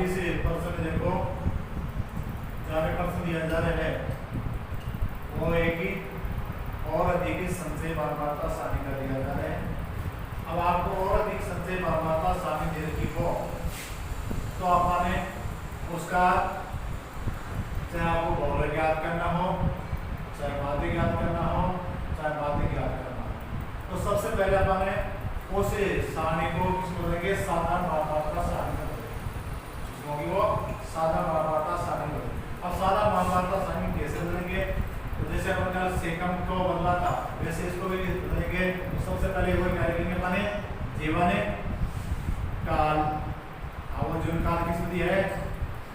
आज इस प्रश्न में देखो जहाँ प्रश्न दिया जा रहा है वो है कि और अधिक संचय बारंबारता सारणी का दिया जा रहा है। अब आपको और अधिक संचय बारंबारता सारणी दे रखी हो तो आपने उसका चाहे आपको बहुलक याद करना हो, चाहे माध्यक याद करना हो, चाहे माध्यक याद करना हो, तो सबसे पहले आपने उस सारणी को किसको बोलेंगे? साधारण बारंबारता सारणी को बोलेंगे। वो साधारण बारंबारता सारणी को। अब साधारण बारंबारता सारणी कैसे बदलेंगे? तो जैसे अपन कल सेकंड को बदला था वैसे इसको भी बदलेंगे। तो सबसे पहले वो क्या लिखेंगे अपने? जीवन काल। अब वो जीवन काल किस में दिया है?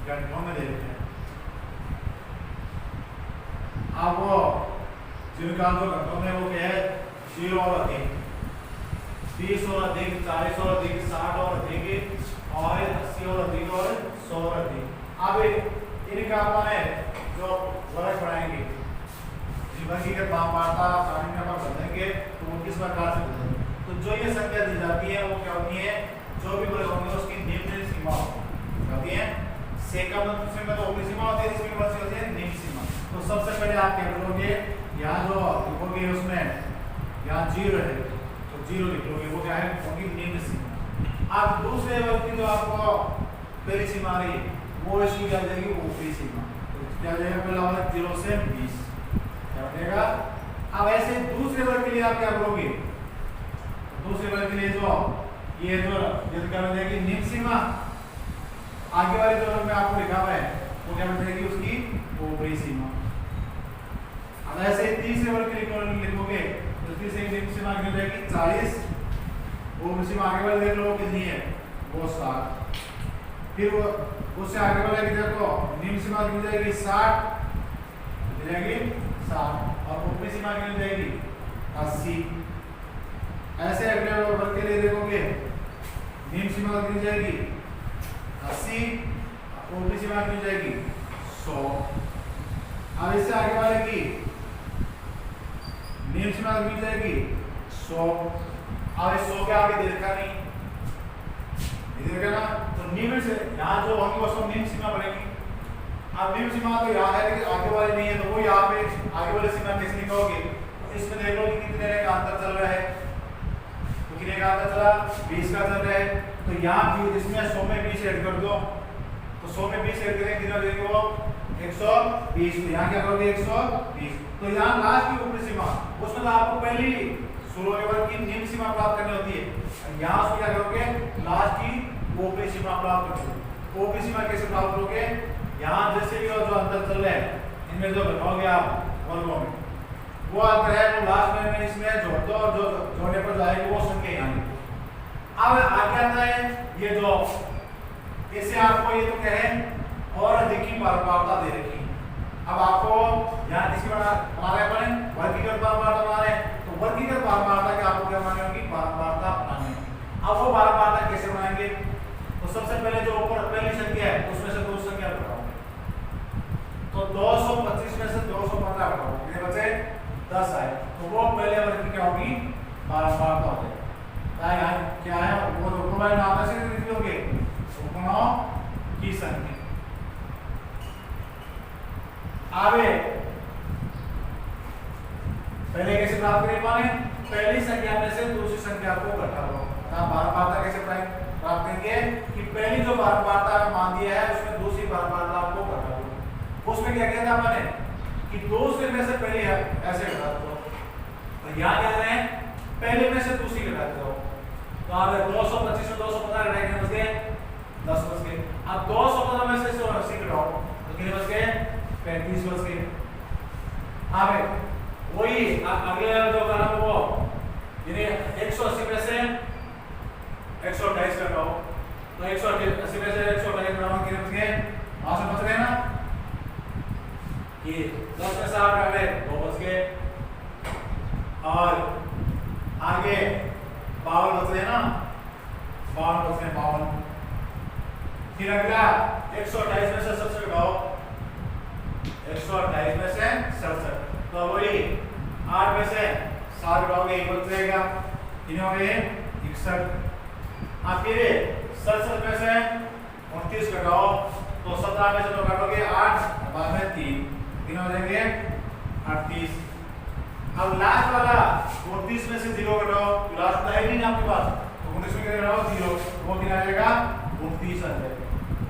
घंटों में दे रखे हैं। अब वो जीवन काल जो घंटों में वो क्या है? 0 और अधिक, 30 और अधिक, 40 और अधिक, 60 और अधिक, और 80 और अधिक, और 100 और अधिक। अब इनका अपने जो वर्ग पढ़ाएंगे जीवन की अगर बारंबारता सारणी में अपन बदलेंगे तो वो किस प्रकार से बदलेंगे? तो जो ये संख्या दी जाती है वो क्या होती है? जो भी वर्ग होंगे उसकी निम्न सीमा होती है। सेकंड में तो ऊपरी सीमा होती है, इसमें वर्ग होती है निम्न सीमा। तो सबसे पहले आप क्या करोगे? यहाँ जो लिखोगे उसमें यहाँ 0 है तो 0 लिख लोगे, वो क्या है? होगी निम्न सीमा। अब दूसरे वर्ग की जो आपको पहली सीमा आ रही है वो इसकी क्या जाएगी? ऊपरी सीमा। तो क्या जाएगा? पहला वाला 0 से 20 क्या बनेगा? अब ऐसे दूसरे वर्ग के लिए आप क्या करोगे? दूसरे वर्ग के लिए जो ये जो क्या बन जाएगी? निम्न सीमा। आगे वाले जो वर्ग में आपको लिखा हुआ है वो क्या बन जाएगी? उसकी ऊपरी सीमा। अब ऐसे तीसरे वर्ग के लिए लिखोगे तो तीसरे निम्न सीमा कितनी हो जाएगी? 40। ऊपरी सीमा आगे वाले देख लो कितनी है? वो 60। फिर वो उससे आगे वाले की देखो निम्न सीमा कितनी हो जाएगी? 60 हो जाएगी 60, और ऊपरी सीमा कितनी हो जाएगी? 80। ऐसे अगले वर्ग के लिए देखोगे निम्न सीमा कितनी हो जाएगी? 80, ऊपरी सीमा कितनी हो जाएगी? 100। अब इससे आगे वाले की निम्न सीमा कितनी हो जाएगी? 100। अब 100 के आगे दे रखा नहीं, देखा ना, तो निम्न से यहाँ जो होंगी वो सब निम्न सीमा बनेगी। अब निम्न सीमा तो यहाँ है लेकिन आगे वाले नहीं है, तो वो यहाँ पे आगे वाले सीमा कैसे लिखोगे? तो इसमें देख लो कि कितने का अंतर चल रहा है। तो कितने का अंतर चला? 20 का चल रहा है। तो यहाँ इसमें 100 में 20 ऐड कर दो, तो 100 में 20 ऐड करेंगे कितना देंगे? वो 120। तो यहाँ क्या करोगे? 120। तो यहाँ लास्ट की ऊपरी सीमा उसमें तो आपको पहली शुरू के वर्ग की निम्न सीमा प्राप्त करनी होती है। यहाँ उसको क्या करोगे? लास्ट की ऊपरी सीमा प्राप्त करोगे। ऊपरी सीमा कैसे प्राप्त करोगे? यहाँ जैसे भी जो अंतर चल रहा है इनमें जो घटाओगे आप वर्गों में वो अंतर है वो लास्ट में इसमें जोड़ दो, और जो जोड़ने पर जाएगी वो संख्या यहाँ लिखो। अब आगे आता है ये जो इससे आपको ये तो कहे और अधिक की बारंबारता दे रखी। अब आपको यहाँ किसकी बना रहे हैं? वर्गीकृत बारंबारता बना रहे हैं। तो वर्गीकृत बारंबारता के आपको क्या बनानी होगी? बारंबारता बनानी है। अब वो बारंबारता कैसे बनाएंगे? तो सबसे पहले जो ऊपर पहली संख्या है उसमें से दो संख्या घटाओ, तो 225 में से 215 घटाओ, कितने बचे? 10 आए। तो वो पहले वर्ग की क्या होगी? बारंबारता हो जाएगी। क्या है वो ऊपर वाले नाम से लिख लोगे उपगणों की संख्या। आगे पहले कैसे प्राप्त करें? माने पहली संख्या में से दूसरी संख्या को घटा लो। बारंबारता कैसे प्राप्त करेंगे? कि पहली जो बारंबारता मान दिया है उसमें दूसरी बारंबारता को घटा दो। उसमें क्या कहता है मैंने? कि दूसरे में से पहले ऐसे घटा दो। तो यहाँ कह रहे हैं पहले में से दूसरी घटा दो। तो आप 225 में 215 घटाएंगे बच गए 10 बच गए। अब 215 में से 180 घटाओ तो कितने बच गए? 35 बच गए। अब वही अगले जो कलम वो यानी 180 में से 128 घटाओ, तो 180 में से 128 घटाओ कितने बच गए? 5 बच गए ना। ये 10 में से 8 घटा गए 2 बच गए, और आगे 52 बच गए ना, 52 बच गए 52। फिर अगला 128 में से 67 घटाओ, 128 में से 67, तो वही 8 में से 7 घटाओगे 1 बच जाएगा, कितने हो गए? 61। अब फिर 67 में से 29 घटाओ तो 17 में से तो काटोगे 8 बाद में 3 कितना हो जाएंगे 38। अब लास्ट वाला 29 में से 0 घटाओ तो लास्ट तो है नहीं आपके पास, तो 29 में कितना घटाओ 0, वो कितना आ जाएगा 29 आ जाएगा।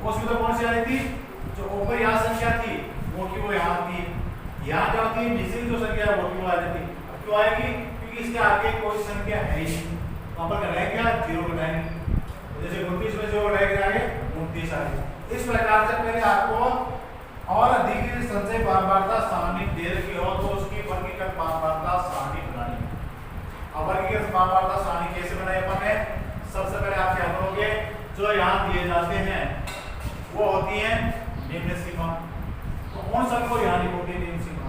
उसमें तो कौन सी आ रही थी, जो ऊपर यहाँ संख्या थी वो की वो यहाँ थी, यहाँ क्या होती है मिसिंग जो संख्या है वो की वो आ जाती। अब क्यों आएगी, क्योंकि इसके आगे कोई संख्या है ही नहीं, वहां पर घटाएंगे क्या 0 घटाएंगे, जैसे 29 में 0 घटाएंगे आगे 29 आ जाएगा। इस प्रकार से पहले आपको और अधिक संचय बारंबारता सारणी दे रखी हो तो उसकी वर्गीकृत बारंबारता सारणी बनानी है। अब वर्गीकृत बारंबारता सारणी कैसे बनाए अपन ने, सबसे पहले आप क्या करोगे, जो यहाँ दिए जाते हैं वो होती है निम्न सीमा, तो उन सबको यहाँ लिखोगे निम्न सीमा।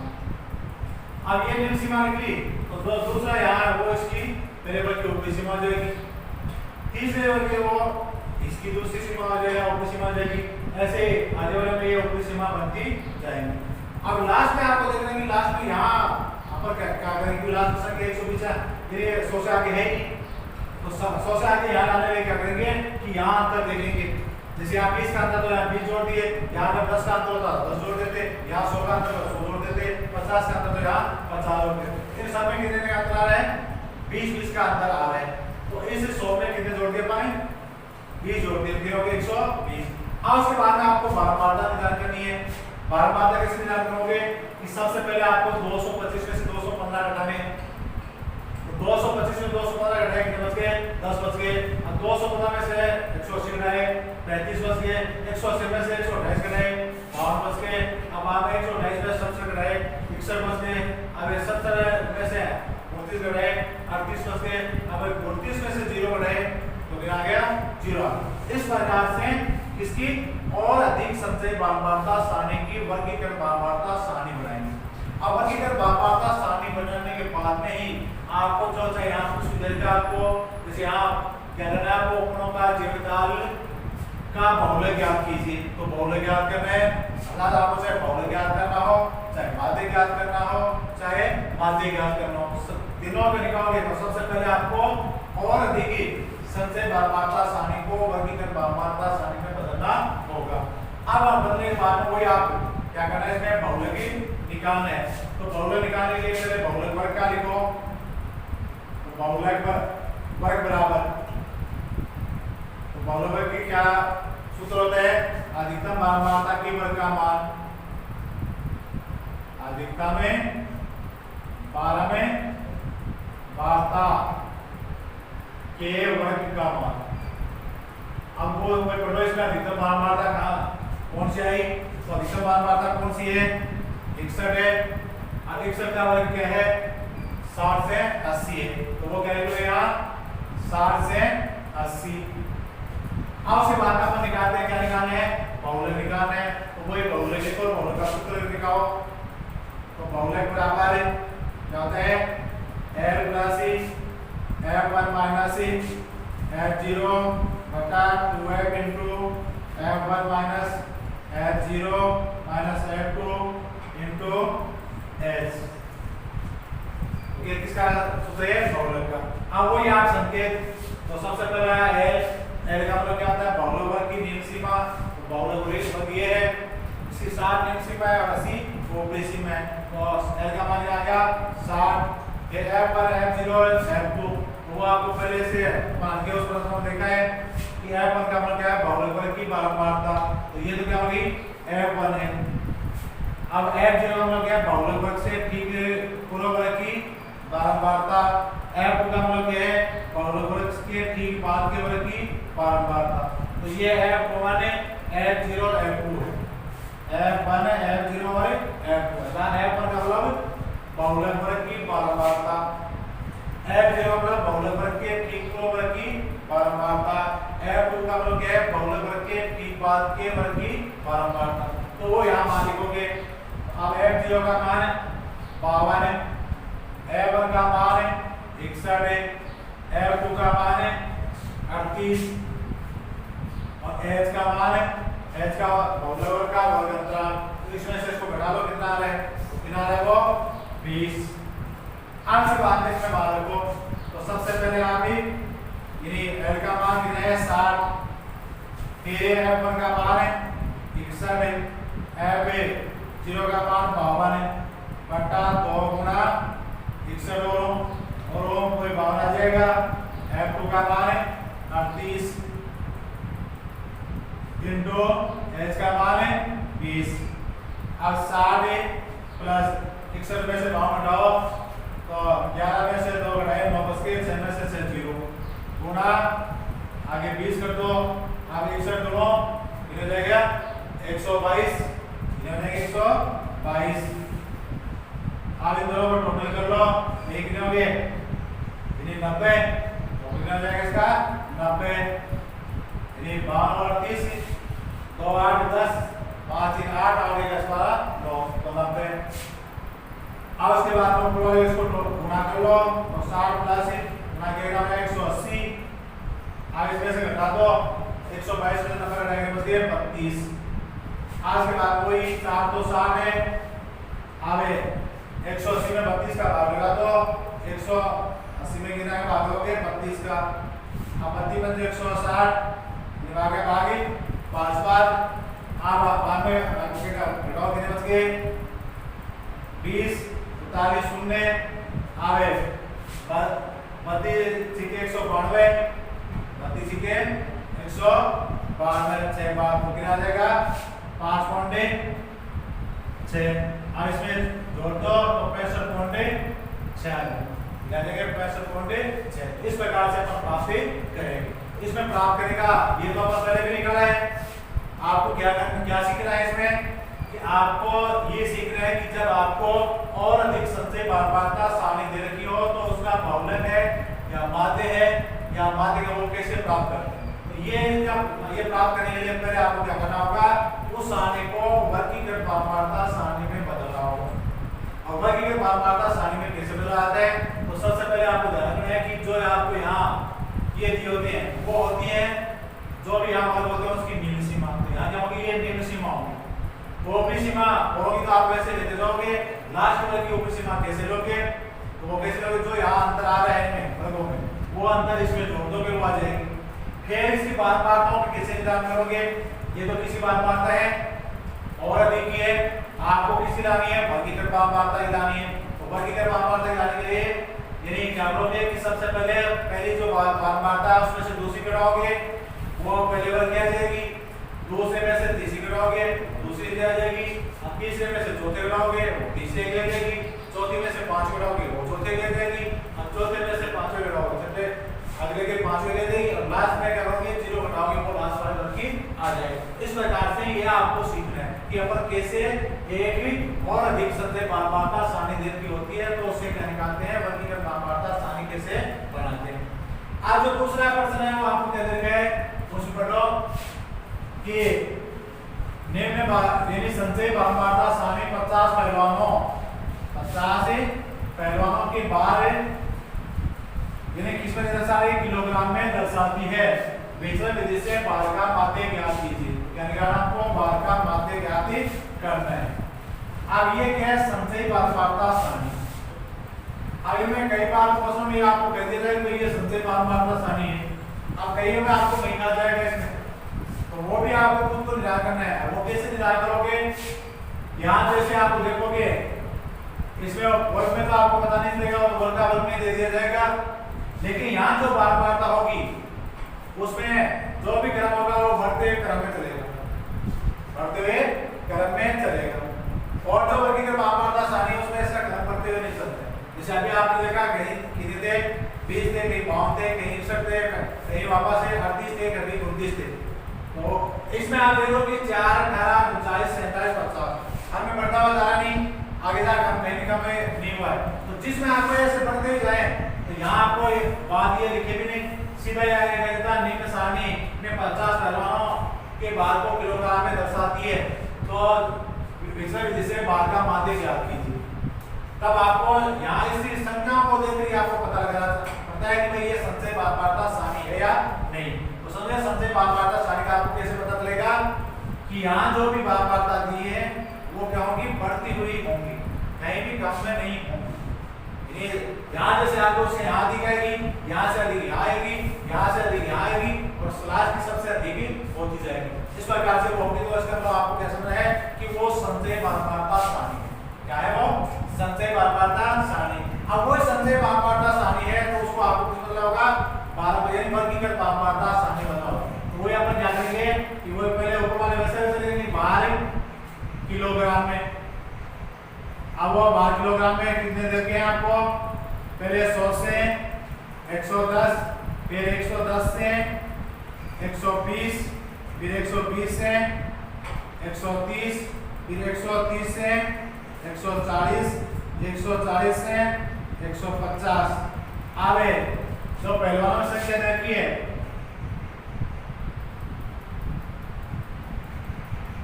अब ये निम्न सीमा निकली तो दूसरा यहाँ है वो इसकी वेरिएबल की ऊपरी सीमा हो जाएगी, तीसरे वर्ग के वो इसकी दूसरी सीमा हो जाएगी ऊपरी सीमा हो जाएगी, ऐसे आगे वाले में ये ऊपरी सीमा बनती जाएंगी। अब लास्ट में आपको देख रहे हैं कि लास्ट में यहाँ पर क्या करेंगे, लास्ट में संख्या 120 ये 100 से आगे है ही, तो 100 से आगे यहाँ लाने में क्या करेंगे कि यहाँ अंतर देखेंगे, जैसे यहाँ 20 का अंतर तो यहाँ 20 जोड़ दिए, यहाँ अगर 10 का अंतर होता 10 जोड़ देते, यहाँ 100 का अंतर 100 जोड़ देते, 50 का अंतर तो यहाँ 50 जोड़ देते। इन सब में कितने का अंतर आ रहा है, 20 का अंतर आ रहा है, तो इस 100 में कितने जोड़ दिए पाए 20 जोड़ दिए, फिर हो गए 120। अब उसके बाद में आपको बारंबारता निर्धारण करनी है। बारंबारता कैसे निर्धारण करोगे कि सबसे पहले आपको 225 में से 215 घटाने, तो 225 में 215 घटाए कितने बच गए 10 बच गए। अब 215 में से 180 घटाए 35 बच गए, 180 में से 128 घटाए 52 बच गए। अब आप 128 में सबसे घटाए 61 बच गए, अब 70 में से 29 घटाए 38 बच गए, अब 29 में से 0 घटाए तो कितना आ गया 0। इस प्रकार से इसकी और अधिक संचय बारंबारता सारणी की वर्गीकृत बारंबारता सारणी बनाएंगे। अब वर्गीकृत बारंबारता सारणी बनाने के बाद में ही आपको जो चाहिए यहाँ कुछ भी तरीका आपको, जैसे यहाँ क्या करना है आपको उपनों का जीवकाल का बहुलक ज्ञात कीजिए, तो बहुलक ज्ञात करना है, आपको चाहे बहुलक ज्ञात करना हो, चाहे माध्य ज्ञात करना हो, चाहे माध्य ज्ञात करना हो, तीनों में निकालोगे तो सबसे पहले आपको और अधिक संचय बारंबारता सारणी को वर्गीकृत बारंबारता सारणी में बदलना होगा। अब बदलने के बाद में वही आप क्या करना है, इसमें बहुलक निकालना है, तो बहुलक निकालने के लिए पहले बहुलक वर्ग का लिखो, तो बहुलक वर्ग बराबर, तो बहुलक वर्ग की क्या सूत्र होता है, अधिकतम बारंबारता के वर्ग का मान, अधिकतम में 12 में बारता के वर्ग का मान। अब वो पढ़ो इसमें अधिकतम बारंबारता कहाँ कौन सी आई, तो अधिकतम बारंबारता कौन सी है 61 है। अब 61 का वर्ग क्या है 60 से 80 है, तो वो क्या लिखोगे यहाँ 60 से 80। अब उसके बाद अपन निकालते हैं, क्या निकालना है बहुलक निकालना है, तो वही बहुलक लिखो, बहुलक का सूत्र लिखाओ, तो बहुलक बराबर क्या होता है L + F1 - F0 बटा 2F into F1 - F0 - F2 into H। किसका सूत्र है बहुलक का। अब वही आप संकेत, तो सबसे पहला L का मतलब क्या होता है बहुलक वर्ग की निम्न सीमा, तो बहुलक वर्ग ये है, इसकी 60 निम्न सीमा है और 80 ऊपरी सीमा है, तो L का मान आ गया 60। F1 F0 F2 वो आपको पहले से मान के उस प्रश्न में देखा है कि F1 का मतलब क्या है बहुलक वर्ग की बारंबारता, तो ये तो क्या होगी F1 है। अब F0 का मतलब क्या है बहुलक वर्ग से ठीक पूर्व वर्ग की बारंबारता, F2 का मतलब क्या है बहुलक वर्ग के ठीक बाद के वर्ग की बारंबारता, तो ये F1 है F0 F2 है, F1 F0 और F2 है। F1 का मतलब बहुलक वर्ग की बारंबारता, F0 मतलब बहुलक वर्ग के ठीक पूर्व वर्ग की बारंबारता, F2 का मतलब क्या है बहुलक वर्ग के ठीक बाद के वर्ग की बारंबारता, तो वो यहाँ मान लिखोगे। अब F0 का मान है 52 है, F1 का मान है 61 है, F2 का मान है 38 और H का मान है H का बहुलक वर्ग का वर्ग अंतराल, तो इसमें से इसको घटा लो कितना आ रहा है, कितना आ रहा है वो 20। अब से बात में इसमें मान रखो, तो सबसे पहले आप ही यानी L का मान कितना है 60, फिर F1 का मान है 61 है, F0 का मान 52 है, बटा 2 गुना 61 और ओम कोई 52 आ जाएगा। F2 का मान है 38 इंटू H का मान है 20। अब 60 प्लस 61 में से 52 घटाओ तो 11 में से 2 घटाए 9 बच के 6 में से 6 0 गुना आगे 20 कर दो, आगे 61 दोनों कितने हो जाएगा 122, कितने हो जाएगा 122। अब इन दोनों को टोटल कर लो, ये कितने हो गए 90, तो कितना हो जाएगा इसका 90, यानी 52 और 30 2 8 10 5 3 8 और 1 12 9 तो 90। अब उसके बाद तुम लोग इसको गुणा कर लो तो 60 प्लस गुणा किया 180, अब इसमें से घटा दो 122 में 90 घटाएंगे बच गए 32। आज के बाद कोई 4 तो 60 है, अब 180 में 32 का भाग लगा दो, 180 में कितना का भाग लोगे 32 का, अब 32 बन जाए 160 निभागे भागे 5 बार। अब बाद में घटाओ कितने बच गए 20 47 शून्य आवे 32 के 192 32 के 192 6 बार तो कितना आ जाएगा 5.6। अब इसमें जोड़ दो तो 65.6 आ जाएगा 65.6। इस प्रकार से अपन प्राप्त करेंगे। इसमें प्राप्त करने का ये तो अपन पहले भी निकाला है। आपको क्या सीखना है इसमें कि आपको ये सीखना है कि जब आपको और अधिक संचय बारंबारता सारणी दे रखी हो तो उसका बहुलक है या माध्य है या माध्य का वो कैसे प्राप्त करते हैं। तो ये प्राप्त करने के लिए पहले आपको क्या करना होगा उस सारणी को वर्गीकृत बारंबारता सारणी में बदलना होगा। और वर्गीकृत बारंबारता सारणी में कैसे बदला जाता है तो सबसे पहले आपको ध्यान रखना है कि जो आपको यहाँ ये दी होती है वो होती है जो भी यहाँ वर्ग होते हैं उसकी निम्न सीमा। तो यहाँ क्या होगी ये निम्न सीमा होगी। वो ऊपरी सीमा होगी तो आप वैसे लेते जाओगे। लास्ट वर्ग की ऊपरी सीमा कैसे लोगे तो वो कैसे लोगे जो यहाँ अंतर आ रहा है इनमें वर्गों में वो अंतर इसमें जोड़ दोगे वो आ जाएगी। फिर इसकी बारंबारताओं को कैसे निदान करोगे। ये तो किसी बारंबारता है और अधिक की है आपको किसी लानी है वर्गीकृत बारंबारता लानी है। तो वर्गीकृत बारंबारता लाने के लिए यानी क्या करोगे कि सबसे पहले जो बारंबारता है उसमें से दूसरी घटाओगे वो पहले वर्ग क्या जाएगी, दूसरे में से तीसरी घटाओगे दूसरी ले आ जाएगी, अब तीसरे में से चौथे घटाओगे वो तीसरे ले जाएगी, चौथी में से पांच घटाओगे वो चौथे ले जाएगी, अब चौथे में से पांचवें घटाओगे छठे अगले के पांचवें ले जाएगी और लास्ट में क्या करोगे जीरो घटाओगे वो लास्ट वाले वर्ग की आ जाएगी। इस प्रकार से ये आपको सीखना है कि अपन कैसे एक और अधिक संचय बारंबारता सारणी दे रखी होती है तो उससे क्या निकालते हैं वर्गीकृत बारंबारता सारणी कैसे बनाते हैं। आज जो दूसरा प्रश्न है वो आपको दे रखा है उसमें पढ़ो कि निम्न संचय बारंबारता सारणी 50 पहलवानों के बार यानी किसमें दर्शाई किलोग्राम में दर्शाती है। विचलन विधि से बार का माध्य ज्ञात कीजिए। क्या निकालना आपको बार का माध्य ज्ञात करना है। अब ये क्या है संचय बारंबारता सारणी। आगे में कई बार प्रश्नों में आपको कह दिया जाए कि ये संचय बारंबारता सारणी है। अब कई में आपको नहीं आ जाएगा इसमें तो वो भी आपको खुद को निदान करना है। वो कैसे निदान करोगे यहाँ जैसे आप देखोगे इसमें वर्ग में तो आपको पता नहीं चलेगा और वर्ग का वर्ग में दे दिया जाएगा लेकिन यहाँ जो बारंबारता होगी उसमें जो भी क्रम होगा वो बढ़ते हुए क्रम में चलेगा और जो वर्गीकृत बारंबारता सारणी उसमें इसका क्रम बढ़ते हुए नहीं चलता। जैसे अभी आपने देखा कहीं कितने थे 20 थे कहीं 52 थे कहीं 61 थे कहीं वापस है 38 थे कभी 29 थे। तो इसमें आप देखो कि 4 18 39 47 50 हमें बढ़ता हुआ जा रहा नहीं आगे जाकर हम कहीं कम नहीं हुआ है। तो जिसमें आपको ऐसे बढ़ते हुए जाए तो यहाँ आपको बात ये लिखे भी नहीं सीधा आगे कहता निम्न सारणी में 50 पहलवानों के बार को किलोग्राम में दर्शाती है तो विचलन विधि से बार का माध्य ज्ञात कीजिए। तब आपको यहाँ इसी संख्या को देखकर आपको पता है कि भाई ये संचय बारंबारता सारणी है या नहीं। तो समझे संचय बारंबारता सारणी का आपको कैसे पता चलेगा कि यहाँ जो भी बारंबारता दी है वो क्या होगी बढ़ती हुई होंगी कहीं भी कम में नहीं होंगी। यहाँ जैसे आपको उससे यहाँ दी जाएगी यहाँ से अधिक यहाँ आएगी यहाँ से अधिक यहाँ आएगी और लास्ट की सबसे अधिक होती जाएगी। प्रकार से वो होगी। तो इसका मतलब आपको क्या समझना है कि वो संचय बारंबारता सारणी है। क्या है वो? संचय बारंबारता सारणी। अब वो संचय बारंबारता सारणी है तो उसको आपको कितना पता होगा? वर्गीकृत बारंबारता सारणी बताओ। तो वो अपन क्या करेंगे कि वो पहले ऊपर वाले वैसे चलेंगे बार किलोग्राम में। अब वो बार किलोग्राम में कितने देते हैं आपको? पहले 100 से 110, फिर 110 से 120, फिर 120 से 130, फिर 130 से 140, 140 से 150। आवे जो पहलवानों में संख्या देखी है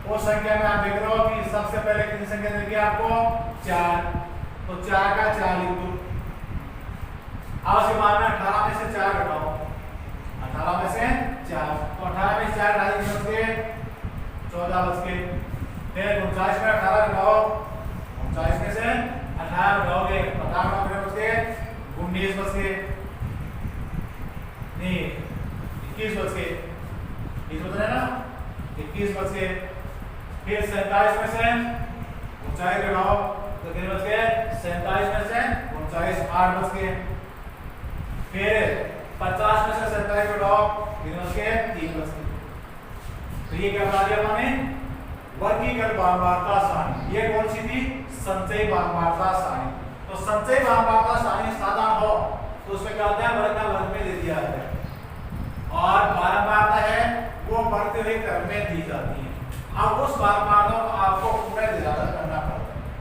वो संख्या में आप देख रहे हो कि सबसे पहले कितनी संख्या देखी है आपको? 4। तो 4 का 4 लिख दो। अब से मान में 18 में से 4 घटाओ। 18 में से 4 तो 18 में 4 घटाएंगे बच गए 14 बच गए। फिर 39 में 18 घटाओ। 39 में से 18 घटाओगे 50 में बच गए 19 बच गए। नहीं 21 बच गए। 21 बच रहे ना? 21 बच गए। फिर 47 में से 39 घटाओ तो कितने बच गए? 47 में से 39 8 बच गए। फिर 50 में से 47 घटाओ कितने बच गए? 3 बच गए। तो ये क्या बता दिया हमने? वर्गीकृत बारंबारता सारणी। ये कौन सी थी? संचय बारंबारता सारणी। तो संचय बारंबारता सारणी साधारण हो तो उसमें क्या होता है? वर्ग का वर्ग में दे दिया जाता है और बारंबारता है वो बढ़ते हुए क्रम में दी जाती है। अब उस बारंबारता को आपको पुनर्निर्धारण करना पड़ता है।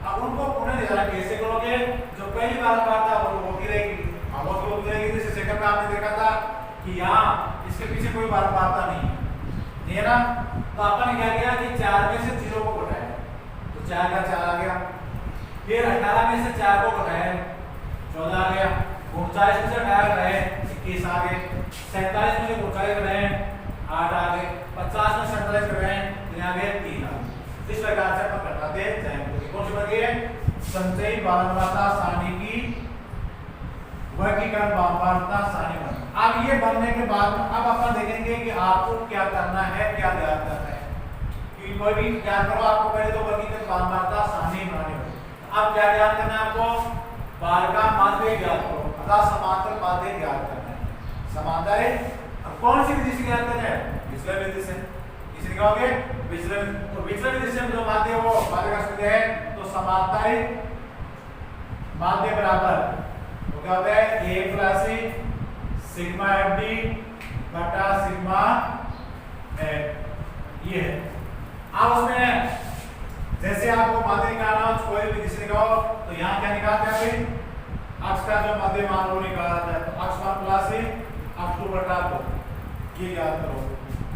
अब उनको पुनर्निर्धारण कैसे करोगे? जो पहली बारंबारता वो होती रहेगी, अब वो होती रहेगी। जैसे सेकंड में आपने देखा था कि यहाँ इसके पीछे कोई बारंबारता नहीं है ना? तो अपन क्या किया कि 4 में से 0 को घटाया तो 4 का 4 आ गया। फिर 18 में से 4 को घटाया 14 आ गया। 39 में से 18 घटाए 21 आ गए। 47 में से 39 घटाए 8 आ गए। 50 में से 47 घटाए कितने आ गए? 3 आ गए। इस प्रकार से अपन घटाते जाएंगे। कौन सी बन गई है? संचयी बारंबारता सारणी की वर्गीकरण बारंबारता सारणी बन। अब ये बनने के बाद अब अपन देखेंगे कि आपको क्या करना है, क्या ध्यान करना है। कि कोई भी ज्ञान करो आपको पहले तो वर्गीकरण बारंबारता सारणी बनानी होगी। अब क्या ध्यान करना है आपको? बार का माध्य ज्ञात करो अर्थात समांतर माध्य ज्ञात करना है। समांतर अब कौन सी विधि से ज्ञात करना है? विचलन विधि से। इसे लिखोगे विचलन। तो विचलन विधि से जो माध्य वो माध्य का सूत्र है तो समांतर माध्य बराबर तो क्या होता है? a प्लस सिग्मा fd बटा सिग्मा f। ये है। अब उसमें जैसे आपको माध्य निकालना हो कोई भी विधि से निकालो तो यहाँ क्या निकालते हैं? अभी अक्ष का जो मध्य मान वो निकाला जाता है। तो अक्ष मान प्लस अक्ष 2 बटा 2 ये याद करो।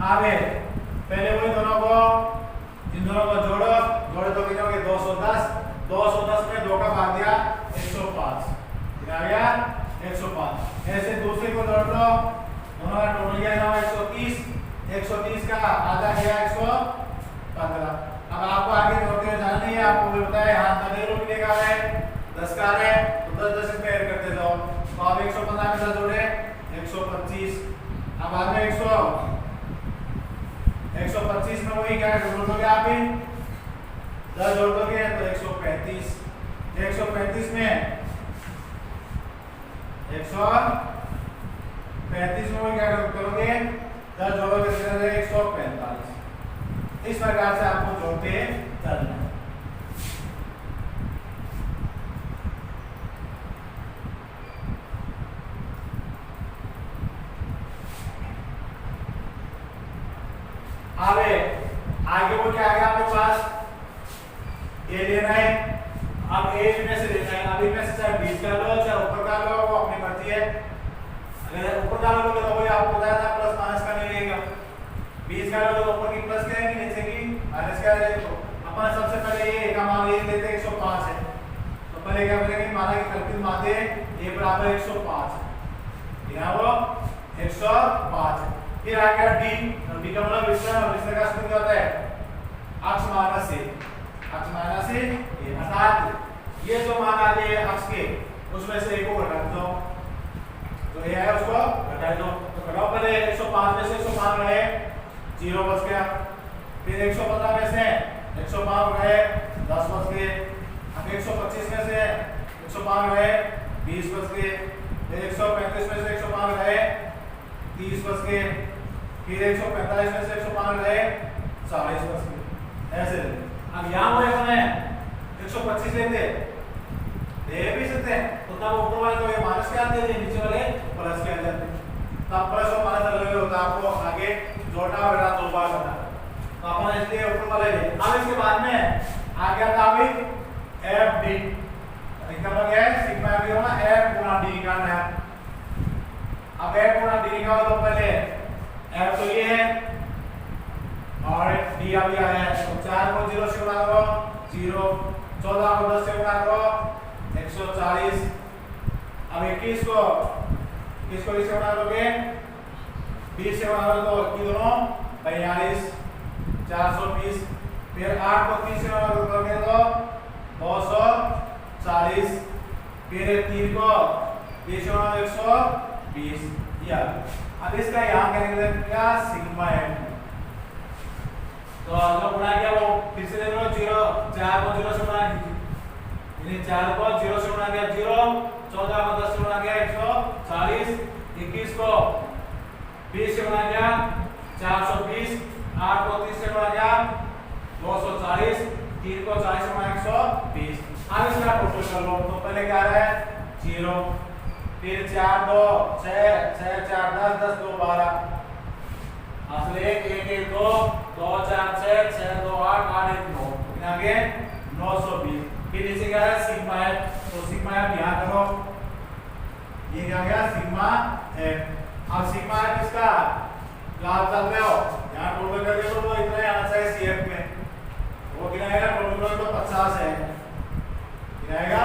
आगे पहले वही दोनों को इन दोनों को जोड़ो तो कितना हो गया? 210। 210 में 2 का भाग दिया 105 कितना आ गया? 105। ऐसे दूसरे को जोड़ लो दोनों का टोटल क्या है? 130। 130 का आधा गया 115। अब आपको आगे जोड़ते हुए जाना नहीं है। आपको भी पता है यहाँ 15 कितने का है? 10 का है तो 10 इसमें ऐड करते जाओ। तो आप 115 में 10 जोड़े 125। अब बाद में 125 में वही क्या जोड़ दोगे आप ही 10 जोड़ दोगे तो 135। 135 में 135 में वही क्या करोगे 10 जोड़ोगे तो 145। इस प्रकार से आपको जोड़ते चलना है। आगे वो क्या आ गया आपके पास? ए लेना है। अब ए में से लेना है। अब इनमें से चाहे बीच का लो चाहे ऊपर का लो वो अपनी मर्जी है। अगर ऊपर का लोगे तो वही आपको बताया था प्लस माइनस का नहीं लेगा। बीच का लोगे तो ऊपर की प्लस करेंगे नीचे की माइनस का रहेगा। तो अपन सबसे पहले ये का मान ये लेते हैं 105 है। तो पहले क्या करेंगे? माना कि कल्पित माध्य a बराबर 105 है। यहाँ वो 105 है। फिर आ गया d। d का मतलब विचलन और विचलन का सूत्र क्या होता है? अक्ष माइनस a। अक्ष माइनस a अर्थात ये जो मान आ गए अक्ष के उसमें से a को घटा दो तो a है उसको घटा दो। तो घटाओ पहले 105 में से 105 रहे 0 बच गया। फिर 115 में से 105 गए 10 बच गए। अब 125 में से 105 गए 20 बच गए। फिर 135 में से 105 गए 30 बच गए। फिर 145 में से 105 गए 40 बच गए। ऐसे अब यहाँ वो अपन है 125 लेते दे भी सकते हैं, तो तब ऊपर वाले को ये माइनस के आते हैं, नीचे वाले प्लस के आ जाते हैं। तब प्लस और माइनस अलग होता है, आपको आगे जोड़ना वगैरह दो बार करना। तो अपन इसलिए ऊपर वाले ले। अब इसके बाद में आ गया था अभी एफ डी, इसका मतलब है सिग्मा एफ डी होना एफ गुना डी का है। अब एफ गुना डी का तो पहले एफ तो ये है और डी अभी आया है, तो 4 को 0 से गुणा करो 0, 14 को 10 से गुणा करो 140। अब 21 को इससे गुणा करोगे 20 से गुणा करो तो ये दोनों 42 420। फिर 8 को 30 से गुणा करोगे तो 240। फिर 3 को 20 से गुणा 120 या। अब इसका यहाँ करेंगे क्या सिग्मा एफ, तो जो गुणा किया वो फिर से देख लो 0, 4 को 0 से गुणा यानी 4 को 0 से गुणा किया 0, 14 को 10 से गुणा किया 140, 21 को 20 से गुणा किया 420, 8 को 30 से गुणा किया 240, 3 को 40 से गुणा 120। अब इसका टोटल कर लो, तो पहले क्या है 0, फिर 4 2 6 6 4 10 10 2 12, असल 1 1 1 2 2 4 6 6 2 8 8 1 9, आगे 920। फिर नीचे क्या है सिग्मा एफ, तो सिग्मा एफ यहाँ करो, ये क्या गया सिग्मा एफ। अब सिग्मा एफ इसका लाभ चल रहे हो यहाँ टोटल कर देखो तो इतना आना चाहिए सीएफ में, वो गिनाएगा टोटल तो 50 है, गिनाएगा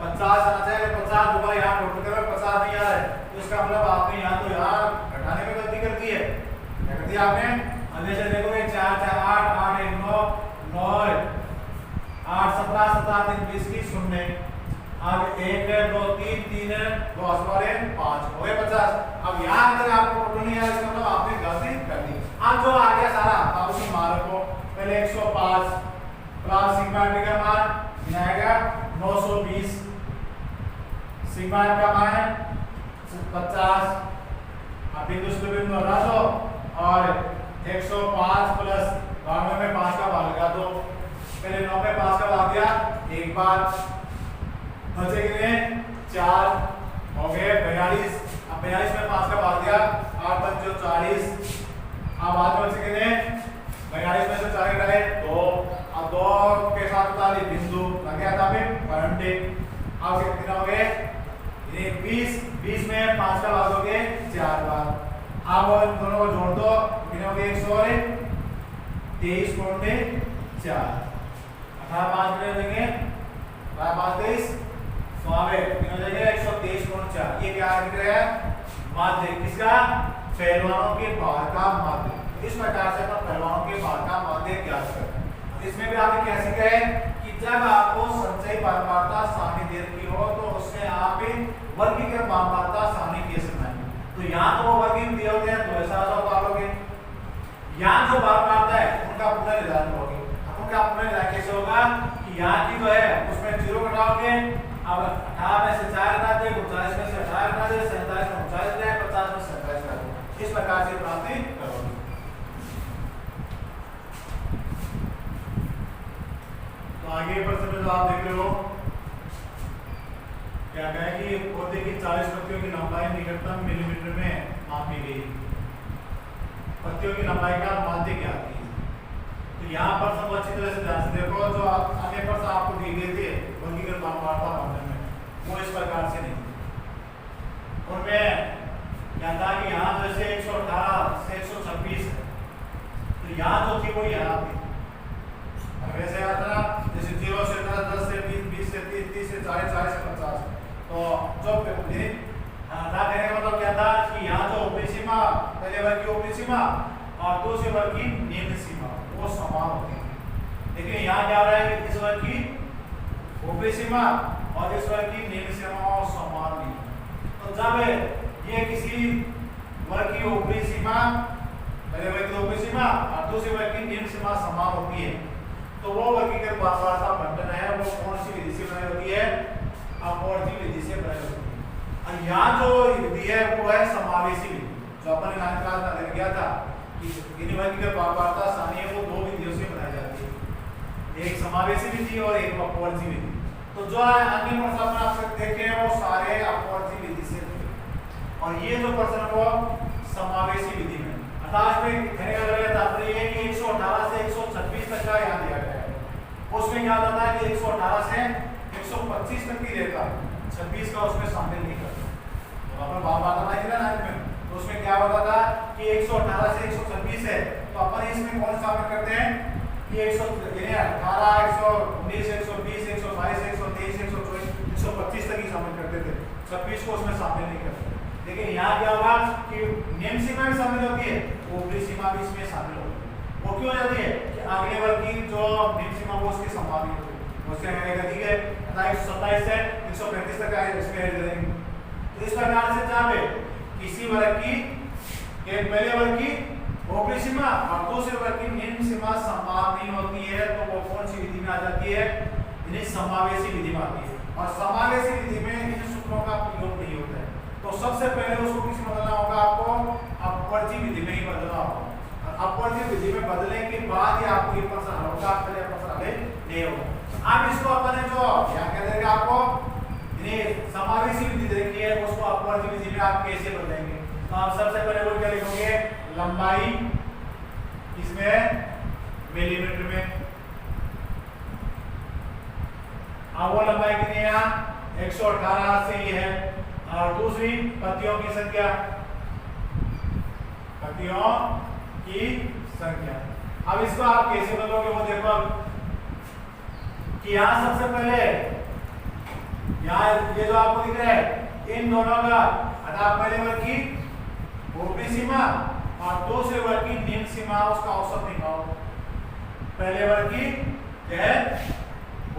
50 आना चाहिए। 50 दोबारा यहाँ टोटल करो 50 नहीं आ रहा है, तो इसका मतलब आपने यहाँ तो यहाँ घटाने में गलती कर दी है। क्या कर दिया आपने, अंदर से देखोगे 4 4 8 8 1 9 9 8 17 17 3 20 की 0। अब 1 2 3 3 2 8 5 हो गए 50। अब यहाँ अगर आपको टोटल नहीं आया इसका मतलब आपने गलती कर दी। अब जो आ गया सारा अब उसी मान को पहले 105 प्लस सिग्मा एफ का मान आएगा 920, सिग्मा एफ का मान है 50। अब बिंदु से बिंदु हटा दो और 105 प्लस 92 में 5 का भाग लगा दो, पहले 9 में 5 का भाग दिया एक बार, बचे कितने 4 हो गए 42। अब 42 में 5 का भाग दिया 8 5 40। अब बाद में बचे कितने 42 में से 4 घटाए 2, अब 2 के साथ उतारी बिंदु लग गया था फिर 20। अब कितने हो गए ये 20, 20 में 5 का भाग दोगे 4 बार। अब दोनों को जोड़ दो कितने हो गए 123 कोण 4, 18 5 में देंगे 5 23 तो आवे कितने हो जाएगा 123 कोण 4। ये क्या दिख रहा है माध्य किसका, पहलवानों के भार का माध्य। इस प्रकार से अपन पहलवानों के भार का माध्य ज्ञात करते हैं। इसमें भी आपने कैसे कहे कि जब आपको संचयी बारंबारता सारणी दे रखी हो तो उससे आप वर्गीकृत बारंबारता सारणी कैसे बनाएंगे। तो यहाँ तो वो वर्गीकृत दिए होते हैं तो ऐसा उतारोगे, यहाँ जो बारंबारता है उनका पुनर्निर्धारण करोगे। उनका पुनर्निर्धारण कैसे होगा कि यहाँ की जो है उसमें 0 घटाओगे, अब 18 में से 4 घटा दे, 39 में से 18 घटा दे, 47 में 39 जाए, 50 में 47 घटा दे। इस प्रकार से प्राप्ति करोगे। तो आगे प्रश्न में जो आप देख रहे हो क्या कहे कि पौधे की 40 पत्तियों की लंबाई निकटतम मिलीमीटर में मापी गई। पत्तियों की लंबाई का माध्य क्या है, तो यहाँ पर सब अच्छी तरह से ध्यान से देखो। जो अन्य प्रश्न आपको दी गई थी वर्गीकृत बारंबारता मापने में वो इस प्रकार से नहीं, उनमें क्या था कि यहाँ जैसे 118 से 126 है, तो यहाँ जो थी वो यहाँ थी। वैसे आता जैसे 0 से 10 10 से 20 20 से 30 30 से 40 40 से 50। तो जो था कहने का मतलब क्या था कि यहाँ जो ऊपरी सीमा पहले वर्ग की ऊपरी सीमा और दूसरे वर्ग की निम्न सीमा वो समान होती है। लेकिन यहाँ क्या हो रहा है कि इस वर्ग की ऊपरी सीमा और इस वर्ग की निम्न सीमा समान नहीं। तो जब ये किसी वर्ग की ऊपरी सीमा पहले वर्ग की ऊपरी सीमा और दूसरे वर्ग की निम्न सीमा समान होती है। तो वो वर्गीकृत बारबारता बंटन है वो कौन सी विधि से बनाई होती है? अपवर्ती विधि से बनाई होती है। और यहाँ जो विधि है वो है समावेशी विधि, जो अपन ने नाइन क्लास में अध्ययन किया था कि इन वर्गीकृत बारबारता सारणी है वो दो विधियों से बनाई जाती है, एक समावेशी विधि और एक अपवर्ती विधि। तो जो अन्य प्रश्न अपन आपसे देखे हैं वो सारे अपवर्ती विधि से थे, और ये जो प्रश्न है वो समावेशी विधि में। अर्थात में कहने का तात्पर्य है कि 118 से 126 तक का यहाँ दिया गया है, उसमें क्या होता है कि 118 से 125 तक की रेखा 26 का उसमें शामिल नहीं करते। तो अपन बात बनाई थी ना नाइन में, तो उसमें क्या होता था कि 118 से 126 है तो अपन इसमें कौन शामिल करते हैं कि 118 119 120 122 123 124 125 तक ही शामिल करते थे, 26 को उसमें शामिल नहीं करते। लेकिन यहाँ क्या होगा कि निम्न सीमा भी शामिल होती है, ऊपरी सीमा भी इसमें शामिल होती है। वो क्यों हो जाती है कि अगले वर्ग की जो निम्न सीमा वो उसकी संभावना होती है, उससे हमें ठीक है 127 से 135 तक इसमें ऐड करेंगे। तो इस प्रकार से जहाँ पे किसी वर्ग की एक पहले वर्ग की ऊपरी सीमा और दूसरे वर्ग की निम्न सीमा समान नहीं होती है, तो वो कौन सी विधि में आ जाती है? इन्हें समावेशी विधि में आती है। और समावेशी विधि में इन सूत्रों का प्रयोग नहीं होता है, तो सबसे पहले उसको किस में बदलना होगा? आपको अपवर्ती विधि में ही बदलना होगा। अपवर्ती विधि में बदलने के बाद ही आपको ये प्रश्न हल होगा, पहले प्रश्न हल नहीं होगा। अब इसको अपन जो क्या कह देंगे आपको इन्हें समावेशी विधि देखी है उसको अपवर्ती विधि में आप कैसे बदलेंगे? तो आप सबसे पहले वो क्या लिखोगे? लंबाई इसमें मिलीमीटर में, अब वो लंबाई कितनी है यहाँ 118 से ये है, और दूसरी पत्तियों की संख्या, पत्तियों की संख्या। अब इसको आप कैसे बदलोगे वो देखो कि यहाँ सबसे पहले यहाँ ये जो आपको दिख रहा है इन दोनों का अर्थात पहले वर्ग की ऊपरी सीमा और दूसरे वर्ग की निम्न सीमा उसका औसत निकालो। पहले वर्ग की क्या है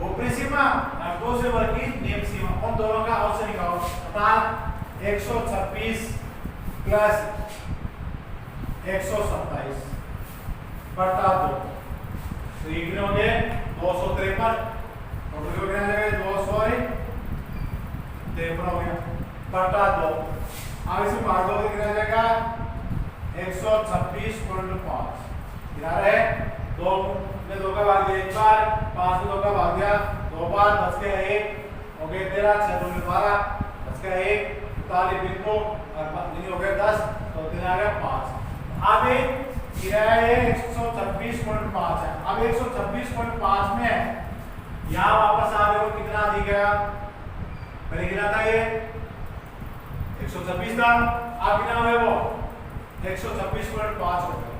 ऊपरी सीमा और दूसरे वर्ग की निम्न सीमा, उन दोनों का औसत निकालो। अर्थात 126 प्लस 127 बटा 2, तो ये कितने हो गए 253, टोटल कितना आ जाएगा 253 हो गया बटा 2। अब इसे भाग दो तो कितना आ जाएगा 126.5, कितना है 2 में 2 का भाग दिया एक बार, 5 में 2 का भाग दिया 2 बार, 10 के 1 हो गए 13, 6 2 में 12, 10 का 1 41 बिंदु और हो गया 10, तो कितना आ गया 5। अब किराया है 126.5 है। अब 126.5 में यहाँ वापस आ रहे हो कितना अधिक गया? पहले कितना था ये 126 था, अब कितना हुआ वो 126.5 हो गया।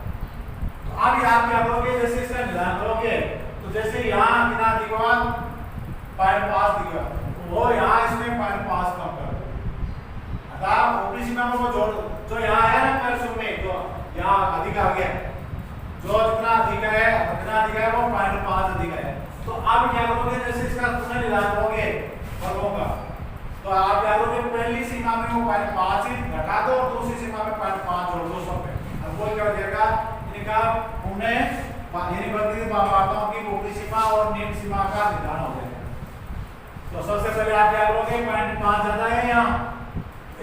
तो अब यहाँ क्या करोगे? जैसे इसका मिलान करोगे तो जैसे यहाँ कितना दिखा 0.5 दिखा, वो यहाँ इसमें 0.5 कम कर दो। अतः ऊपरी सीमा में वो जोड़ जो यहाँ है ना पैसों में जो यहाँ अधिक आ गया, जो जितना अधिक है वो 0.5 अधिक है। तो अब क्या करोगे? जैसे इसका पुनर्मिलान करोगे वर्गों का, तो आप क्या करोगे? पहली सीमा में वो 0.5 घटा दो और दूसरी सीमा में 0.5 जोड़ दो सब में। अब वो क्या हो जाएगा? इनका उन्हें यानी वर्गीकृत बारबारताओं की ऊपरी सीमा और निम्न सीमा का निर्धारण हो जाएगा। तो सबसे पहले आप क्या करोगे? 0.5 ज्यादा है यहाँ,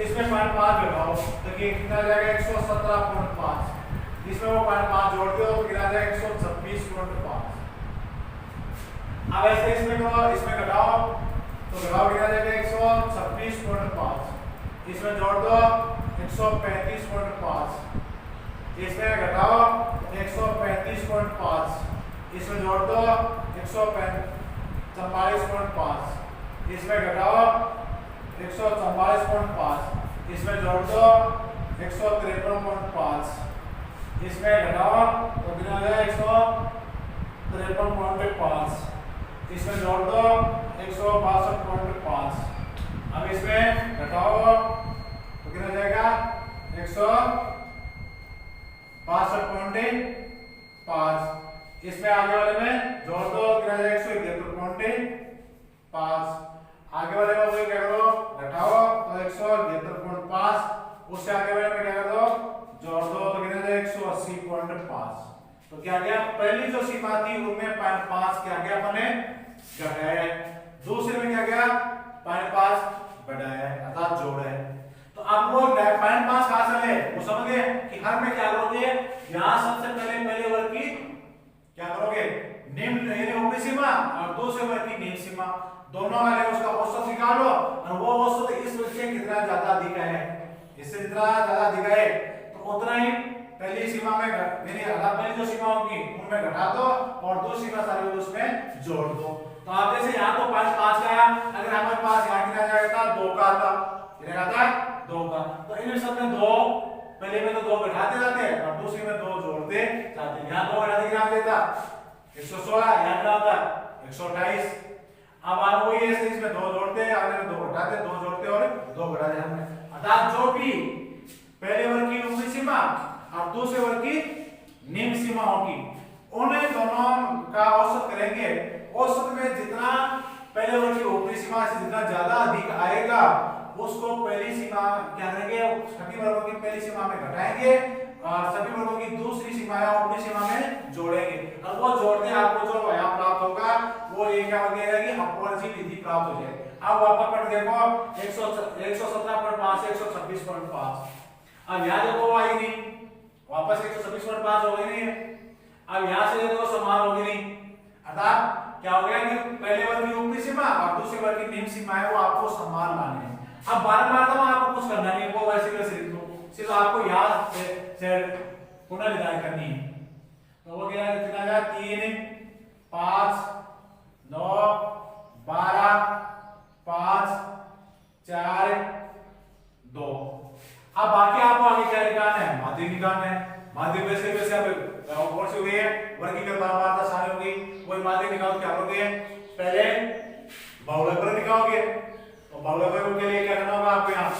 इसमें 0.5 लगाओ तो ये कितना जाएगा 117.5, इसमें वो 0.5 जोड़ दो तो कितना जाएगा 126.5। अब ऐसे इसमें करो, इसमें घटाओ तो घटाओ कितना जाएगा 126.5, इसमें जोड़ दो 135.5, इसमें घटाओ 135.5, इसमें जोड़ दो 144.5, इसमें घटाओ 144.5, इसमें जोड़ दो 153.5, इसमें घटाओ तो कितना हो जाएगा 153.5, इसमें जोड़ दो 162.5, अब इसमें घटाओ तो कितना जाएगा 162.5, इसमें आगे वाले में जोड़ दो कितना जाएगा 171.5, आगे वाले में क्या करो घटाओ तो 171.5, उससे आगे वाले में क्या कर दो जोड़ दो तो कितना जाएगा 180.5। तो तो क्या गया, पहली जो सीमा थी उनमें 0.5 क्या गया अपने घटाया है, दूसरे में क्या गया 0.5 बढ़ाया है, अर्थात जोड़ा है। तो अब वो 0.5 कहां से ले, वो समझ गए कि हर में क्या करोगे, यहां सबसे पहले वर्ग की क्या करोगे, निम्न यानी ऊपरी सीमा और दूसरे वर्ग की निम्न सीमा, दोनों वाले उसका औसत निकालो और वो औसत इस वर्ग से कितना ज्यादा अधिक है, इससे जितना ज्यादा अधिक है तो उतना ही पहली सीमा में यानी पहली जो सीमा होगी उनमें घटा दो और दूसरी सीमा सारी उसमें जोड़ दो। तो आप जैसे यहाँ तो 5 का आया, अगर हमारे पास यहाँ कितना जाएगा 2 का था, कितना था 2 का, तो इनमें सब में 2 पहले में तो 2 घटाते जाते हैं और दूसरी में 2 जोड़ते जाते हैं। यहाँ 2 घटाते कितना देता 116, यहाँ कितना होता 128। अब आप वही ऐसे इसमें 2 जोड़ते हैं, आगे में 2 घटाते, 2 जोड़ते और 2 घटाते हैं। अर्थात जो भी पहले वर्ग की ऊपरी सीमा और दूसरे वर्ग की निम्न सीमा होगी उन्हें दोनों का औसत करेंगे, औसत में जितना पहले वर्ग की ऊपरी सीमा से जितना ज्यादा अधिक आएगा उसको पहली सीमा क्या करेंगे, सभी वर्गों की पहली सीमा में घटाएंगे और सभी वर्गों की दूसरी सीमा या ऊपरी सीमा में जोड़ेंगे और वो जोड़ते आपको जो यहाँ प्राप्त होगा वो ये क्या हो जाएगा कि अपवर्ती विधि प्राप्त हो जाएगी। अब वापस पढ़ देखो 117.5 126.5, अब यहाँ देखो आई नहीं, वापस 126.5 हो गई नहीं है, अब यहाँ से देखो समान होगी नहीं, अर्थात क्या हो गया कि पहले वर्ग की ऊपरी सीमा और दूसरे वर्ग की निम्न सीमा है वो आपको समान लाने हैं। अब बार-बार तो आपको कुछ करना नहीं, वो वैसे वैसे लिख दो, सिर्फ आपको याद से पुनर्निर्धारण करनी है। तो वो क्या है, कितना आया 3 5 9 12 5 4 2। अब बाकी आपको आगे क्या निकालना है, माध्यिक निकालना है। माध्यिक वैसे वैसे अब कौन सी हो गई है, वर्गीकृत बार-बार सारी हो गई, वही माध्यिक निकालो, क्या करोगे पहले बहुलक निकालोगे, तो बहुलक के लिए क्या करना होगा आपको, यहाँ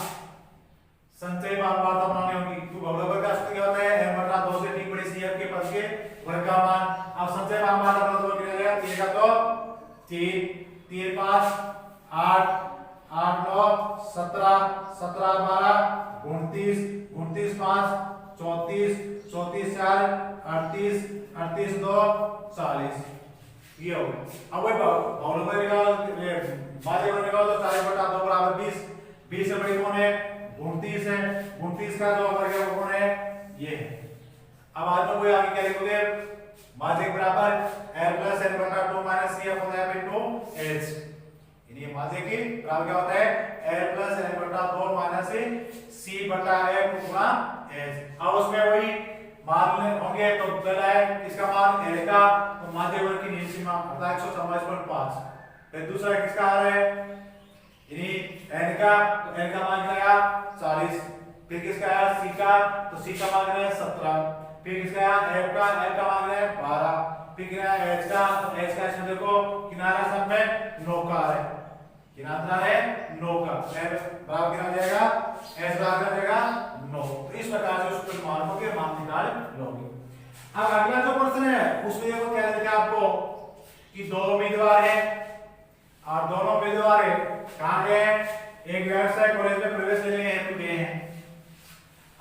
संचय बार-बार बनानी होगी। तो बहुलक का सूत्र क्या होता है, m/2 से ठीक बड़ी CF के पद के वर्ग का मान। अब संचय बार-बार करना तो कितना जाएगा, 3 का तो 3 3 5 8 8 9 17 17 12 29 29 5 34 34 4 38 38 2 40, ये हो गया। अब वही बहुलक निकालो, माध्यिक निकालो तो 4/2 बराबर 20, 20 से बड़ी कौन है 29 है, 29 का जो वर्ग है वो कौन है, ये है। अब आज में वो आगे क्या लिखोगे, माध्यिक बराबर L + N/2 - CF होता है 2H, यानी माध्यिक की बराबर क्या होता है L + N/2 - C/F गुणा H। अब उसमें वही मान होंगे, तो पहला है किसका मान L का, तो माध्यिक वर्ग की निम्न सीमा अर्थात 127.5, फिर दूसरा किसका आ रहा है यानी N का, तो N का मान क्या आया 40, फिर किसका आया C का, तो C का मान है 17, फिर किसका आया F का, F का मान है 12, फिर क्या है H का, तो H का इसमें देखो किनारा सब में 9 का है, किनारा है 9 का, F बराबर कितना जाएगा, H बराबर क्या जाएगा 9। तो इस प्रकार से उसके मानों के मान निकाल लोगे। अब अगला जो प्रश्न है उसमें देखो क्या देगा आपको कि 2 उम्मीदवार हैं और दोनों उम्मीदवार कहां गए, एक व्यवसाय कॉलेज में प्रवेश लेने हेतु गए हैं।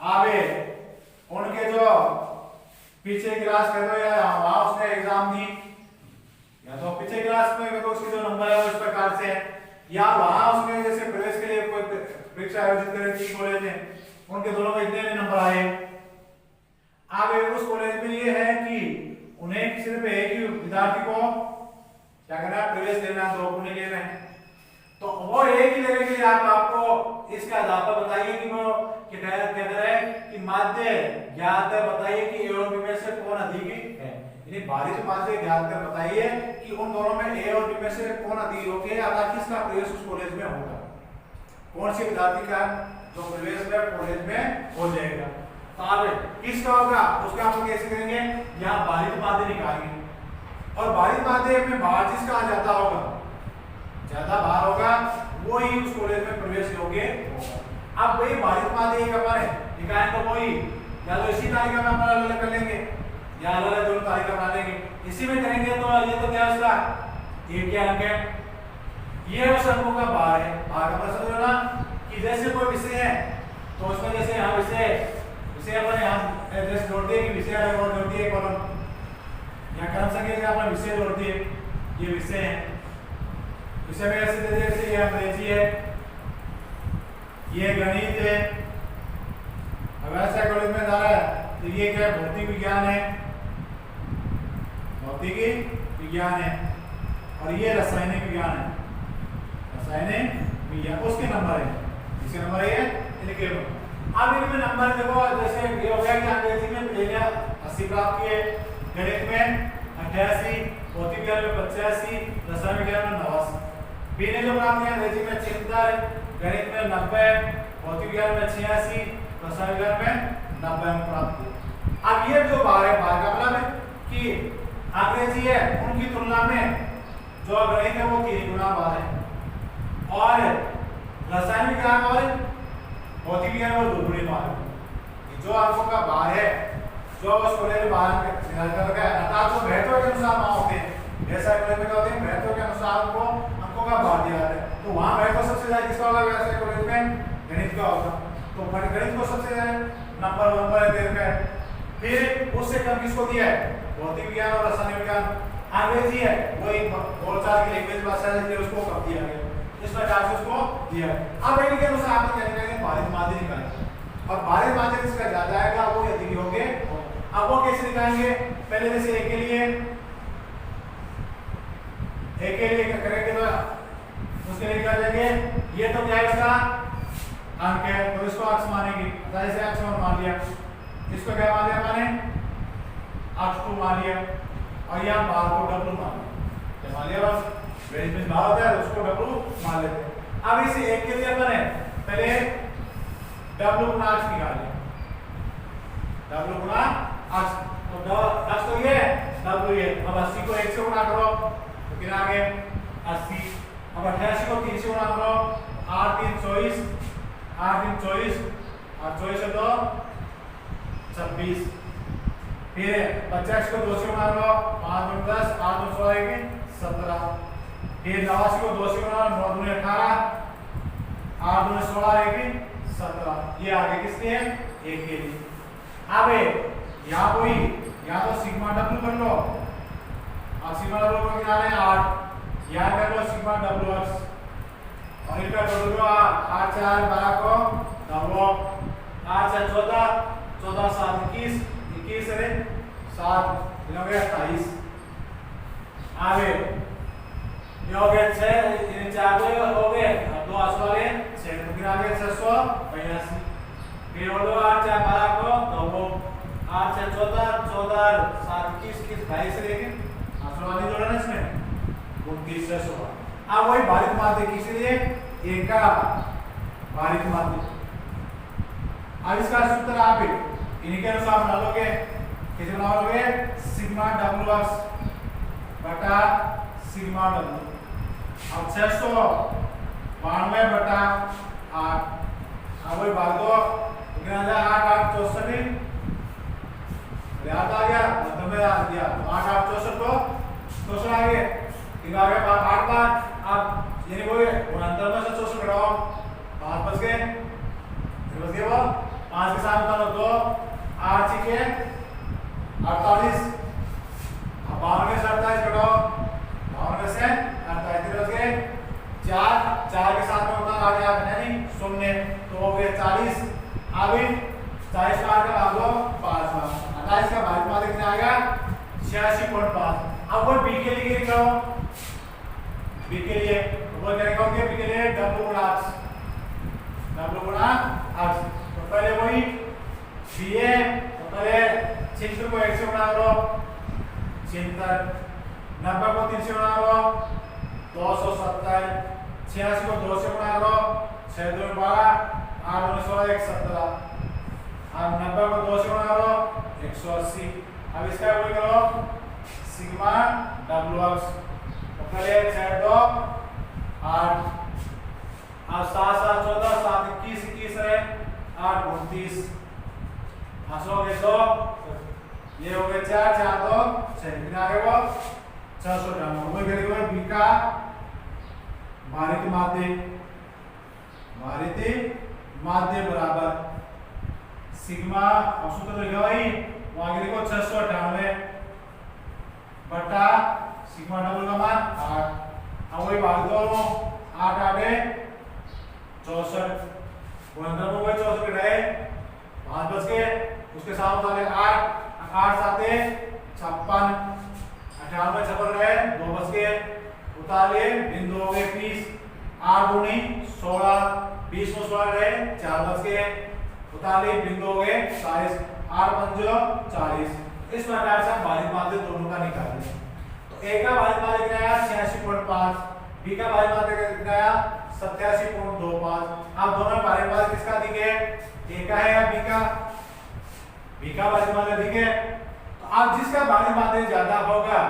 अब उनके जो पीछे क्लास कर दो या वहां उसने एग्जाम दी, या तो पीछे क्लास में तो उसके जो नंबर है वो इस प्रकार से है, या वहां उसने जैसे प्रवेश के लिए कोई परीक्षा आयोजित करी थी कॉलेज में, उनके दोनों में इतने नंबर आए। अब उस कॉलेज में ये है कि उन्हें सिर्फ एक ही विद्यार्थी को क्या करना है, प्रवेश लेना, 2 को नहीं लेना है, तो वो एक ही लेने के लिए आपको इसके आधार पर बताइए कि वो क्या कह रहा है कि माध्य ज्ञात कर बताइए कि ए और बी में से कौन अधिक है, यानी बारिश माध्य ज्ञात कर बताइए कि उन दोनों में ए और बी में से कौन अधिक होके अर्थात किसका प्रवेश उस कॉलेज में होगा, कौन से विद्यार्थी का जो प्रवेश में कॉलेज में हो जाएगा। तो अब किसका होगा उसका हम कैसे करेंगे, यहाँ बारिश माध्य निकालेंगे और बारिश माध्य में बाहर जिसका आ जाता होगा, ज्यादा बाहर होगा वो ही उस कॉलेज में प्रवेश योग्य होगा। अब वही बारिश माध्य एक अपन है निकाय तो वही या तो इसी तालिका में अपन अलग कर लेंगे या अलग अलग दोनों तालिका बना लेंगे, इसी में करेंगे तो ये तो क्या उसका ये क्या अंक है, ये उस अंकों का भार है। भार का मतलब समझो ना कि जैसे कोई विषय है तो उसमें जैसे यहाँ विषय अपन यहाँ एड्रेस जोड़ते हैं कि विषय अलग और जोड़ती है कॉलम, या क्रम संख्या के अपना विषय जोड़ती है, ये विषय है, विषय में ऐसे दे जैसे ये अंग्रेजी है, ये गणित है, अगर ऐसा कॉलेज में जा रहा है तो ये क्या है, भौतिक विज्ञान है, भौतिक विज्ञान है, और ये रासायनिक विज्ञान है, रासायनिक विज्ञान। उसके नंबर है, इसके नंबर है लिखे लो। अब इनमें नंबर देखो, जैसे ये हो गया कि अंग्रेजी में पहले 80 प्राप्त किए, गणित में 88, भौतिक विज्ञान में 85, रसायन विज्ञान में 89। बी ने जो प्राप्त किया अंग्रेजी में 76, गणित में 90, भौतिक विज्ञान में 86, रसायन विज्ञान में 90 प्राप्त किए। अब ये जो बार है, बार का मतलब है कि अंग्रेजी है उनकी तुलना में जो गणित है वो 3 गुना बार है, और रसायन विज्ञान और भौतिक विज्ञान वो 2 गुना बार है। जो अंकों का बार है, जो उस कॉलेज में बाहर निकाल कर रखा है, अर्थात जो महत्व के अनुसार वहां होते हैं, जैसा कॉलेज में क्या होते हैं, महत्व के अनुसार उनको अंकों का बार दिया जाता है, तो वहां महत्व सबसे ज्यादा किसका होगा, वैसे कॉलेज में गणित का होगा, तो गणित को सबसे ज्यादा नंबर 1 पर दे रखा है। फिर उससे कम किसको दिया है, भौतिक विज्ञान और रसायन विज्ञान। अंग्रेजी है वो एक बोलचाल की लैंग्वेज भाषा है, उसको कम दिया गया, इस प्रकार से उसको दिया है। अब इनके के अनुसार आप क्या निकालेंगे, भारित माध्य निकालेंगे, और भारित माध्य जिसका ज्यादा आएगा वो अधिक होंगे। अब वो कैसे निकालेंगे, पहले जैसे एक के लिए क्या करेंगे, तो उसके लिए क्या लेंगे, ये तो क्या है इसका अंक है, तो इसको अक्ष मानेंगे, जैसे अक्ष मान लिया, इसको क्या मान लिया, मैंने अक्ष को मान लिया, और यहाँ बार को डब्लू मान लिया, मान लिया बस, वेज में बार होता है उसको डब्लू मान लेते हैं। अब इसे एक के लिए अपन पहले डब्लू गुना अक्ष निकालें, डब्लू गुना अक्ष, तो अक्ष तो ये डब्लू ये, अब 80 को 1 से गुना करो तो कितना आ गया 80, अब 88 को 3 से गुना करो, 8 3 24, 8 3 24, और 24 से 2 26, फिर 50 को 2 से गुना करो, 5 2 10, 8 2 16 17, फिर 89 को 2 से गुना, 9 2 18, 8 2 16 17, ये आगे किसके है, एक के लिए। अब यहाँ कोई यहाँ तो सिग्मा डब्ल्यू कर लो, और सिग्मा डब्ल्यू को कितना है 8, यहाँ कर लो सिग्मा डब्ल्यू एक्स, और इनका कर दो 8 4 12 को डब्ल्यू, 8 4 14, 14 7 21, 21 है 7, हो गया 28। आगे ये हो गया 6, इन 4 हो गए, 2 आसपास वाले 6, तो फिर आ गया 682, फिर हो गया 8 4 12 को डब्ल्यू, 8 4 14, 14 7 21 22 से लेके आसपास वाले जोड़ा ना इसमें 29 से 16। अब वही भारित माध्य किसके लिए, एक का भारित माध्य। अब इसका सूत्र आप इन्हीं के अनुसार बना लोगे, कैसे बना लोगे, सिग्मा डब्ल्यू एक्स बटा सिग्मा डब्ल्यू, अब 692 बटा 8, अब वही भाग दो, कितना आ जाए 8 8 64, याद आ गया, मतलब में आ गया 8 8 64 को 64 आ गए, ठीक आ गया 8 बार, अब यानी वो 69 में से 64 घटाओ, 5 बच गए, फिर बच गए वो 5 के साथ उतारो 2, 8 6 48, अब 52 से 48 घटाओ, 52 से 48 फिर बच गए 4, 4 के साथ में उतार आ गया यानी 0, तो हो गए 40, अभी 40 का भाग दो 5 बार, 28 का भारित माध्य कितना आ गया 86.5। अब वो बी के लिए लिखो, बी के लिए वो क्या लिखोगे, बी के लिए डब्ल्यू गुणा एक्स, डब्ल्यू गुणा एक्स, तो पहले वही बी है, तो पहले 76 को 1 से गुणा करो 76, 90 को 3 से गुणा करो 270, 86 को 2 से गुणा करो 6 2 12, 8 2 16 17, अब 90 को 2 से गुणा करो 180। अब इसका वही करो सिग्मा डब्ल्यू एक्स, तो पहले 6 2 8, अब 7 7 14, 7 21 21 है 8 29, 8 हो गए 2, ये हो गए 4 4 2 6, कितना आ गया वो 698। वही करेंगे बी का भारित माध्य, भारित माध्य बराबर सिग्मा, और सूत्र लिखा भाई वहां लिखो 698 बटा सिग्मा डबल का मान 8। अब वही भाग दोनों 8 8 64 गुणनखंड में वही 64 रहे 5 बच गए उसके साथ उतारे 8 8 7 56 98 छप्पन रहे 2 बच गए उतार लिए बिंदु हो गए 20 8 दूनी 16 20 में 16 रहे 4 बच गए उतार लिए बिंदु हो गए 40 8 पंजो 40। इस प्रकार से हम भारित माध्य दोनों का निकालेंगे। तो ए का भारित माध्य कितना आया 86.5 बी का भारित माध्य कितना आया 87.25। अब दोनों भारित माध्य किसका दिखे ए का है या बी का भारित माध्य दिखे। तो अब जिसका भारित माध्य ज्यादा होगा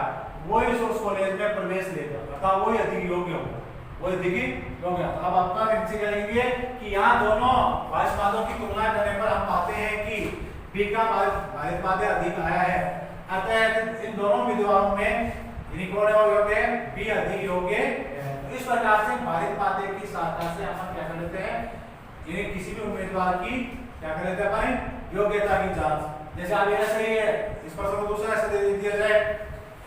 वही उस कॉलेज में प्रवेश लेगा अर्थात वही अधिक योग्य होगा वही अधिक योग्य। तो अब आपका नीचे करेंगे कि यहाँ दोनों भारित माध्यों की तुलना करने पर हम पाते हैं कि बी का भारित माध्य अधिक आया है अतः इन दोनों उम्मीदवारों में कौन योग्य है बी अधिक योग्य है। तो इस प्रकार से भारित माध्य की सहायता से हम क्या कर लेते हैं इन्हें किसी भी उम्मीदवार की क्या कर लेते हैं अपनी योग्यता की जांच। जैसे आप ऐसे ही है इस प्रश्न को दूसरा ऐसे दे दिया जाए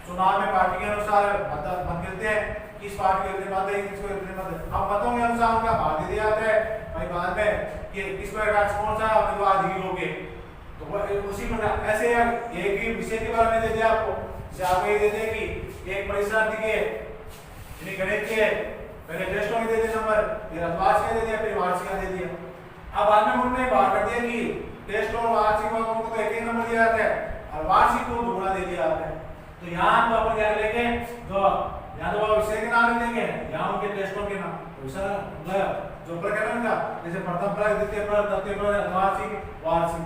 चुनाव में पार्टी के अनुसार मत मिलते हैं किस पार्टी के इतने मत है किसको इतने मत है अब मतों के अनुसार उनका भाग दे दिया जाता है भाई बाद में कि किस प्रकार से कौन सा उम्मीदवार अधिक योग्य तो उसी प्रकार ऐसे एक ही विषय के बारे में दे दिया आपको जैसे आपको ये दे दिया कि एक परीक्षार्थी के गणित के पहले टेस्टों के दे दिए नंबर फिर वार्षिक दे दिया फिर वार्षिक दे दिया। अब बाद में उन्होंने बात कर दिया कि टेस्ट और वार्षिक को तो एक ही नंबर दिया जाता है और वार्षिक को दुगुना दे दिया जाता है। तो यहाँ तो अपन क्या लेंगे जो यहाँ तो विषय के नाम लेंगे यहाँ उनके टेस्टों के नाम तो जो प्रकरण का जैसे प्रथम प्रकार द्वितीय प्रकार तृतीय प्रकार वार्षिक वार्षिक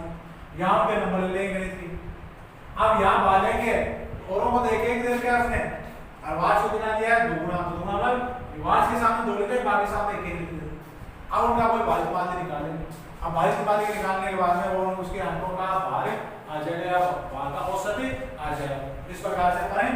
यहाँ उनके नंबर लेंगे गणित। अब यहाँ बालेंगे औरों को देखे एक देर क्या उसने और वार्षिक कितना दिया है दुगुना तो दुगुना मतलब वार्षिक के सामने 2 लिखे बाकी सामने 1 लिख दिया। अब उनका कोई भारित माध्य निकालेंगे। अब भारित माध्य निकालने के बाद में वो उसके अंकों का भारित आ जाएगा भाग का औसत आ जाएगा। इस प्रकार से करें